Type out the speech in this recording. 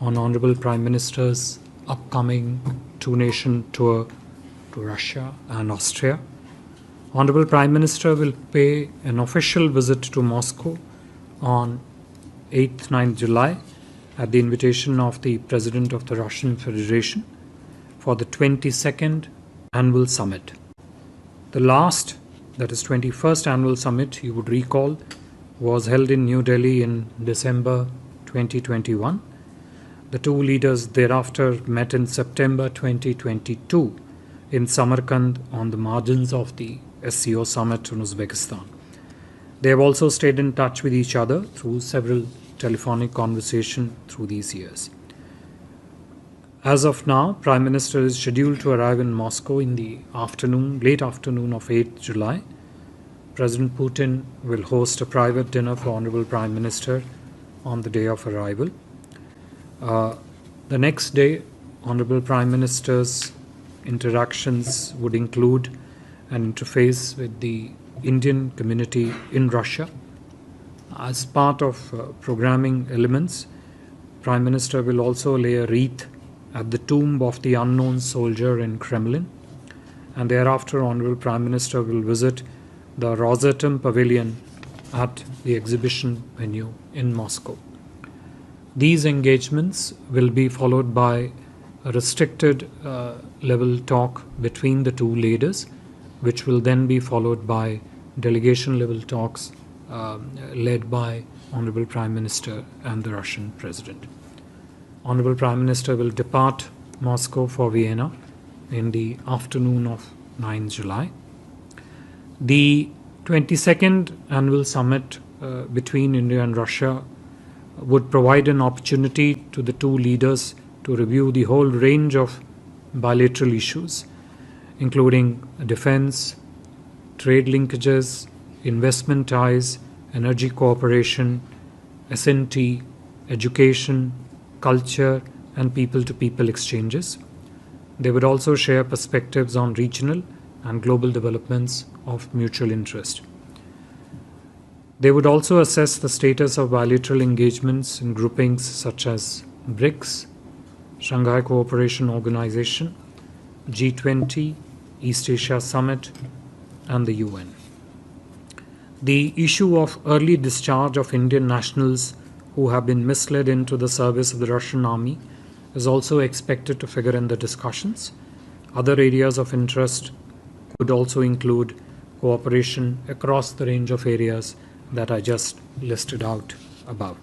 on Honorable Prime Minister's upcoming two-nation tour to Russia and Austria. Honorable Prime Minister will pay an official visit to Moscow on 8th-9th July at the invitation of the President of the Russian Federation for the 22nd Annual Summit. The last, that is 21st Annual Summit, you would recall, was held in New Delhi in December 2021. The two leaders thereafter met in September 2022 in Samarkand on the margins of the SCO summit in Uzbekistan. They have also stayed in touch with each other through several telephonic conversations through these years. As of now, Prime Minister is scheduled to arrive in Moscow in the late afternoon of 8th July. President Putin will host a private dinner for Honorable Prime Minister on the day of arrival. The next day, Honorable Prime Minister's interactions would include an interface with the Indian community in Russia. As part of programming elements, Prime Minister will also lay a wreath at the tomb of the unknown soldier in Kremlin, and thereafter Honorable Prime Minister will visit the Rosatom Pavilion at the exhibition venue in Moscow. These engagements will be followed by a restricted level talk between the two leaders, which will then be followed by delegation level talks led by Honorable Prime Minister and the Russian President. Honorable Prime Minister will depart Moscow for Vienna in the afternoon of 9th July. The 22nd Annual Summit between India and Russia would provide an opportunity to the two leaders to review the whole range of bilateral issues, including defense, trade linkages, investment ties, energy cooperation, S&T, education, culture, and people-to-people exchanges. They would also share perspectives on regional and global developments of mutual interest. They would also assess the status of bilateral engagements in groupings such as BRICS, Shanghai Cooperation Organization, G20, East Asia Summit, and the UN. The issue of early discharge of Indian nationals who have been misled into the service of the Russian army is also expected to figure in the discussions. Other areas of interest could also include cooperation across the range of areas that I just listed out above.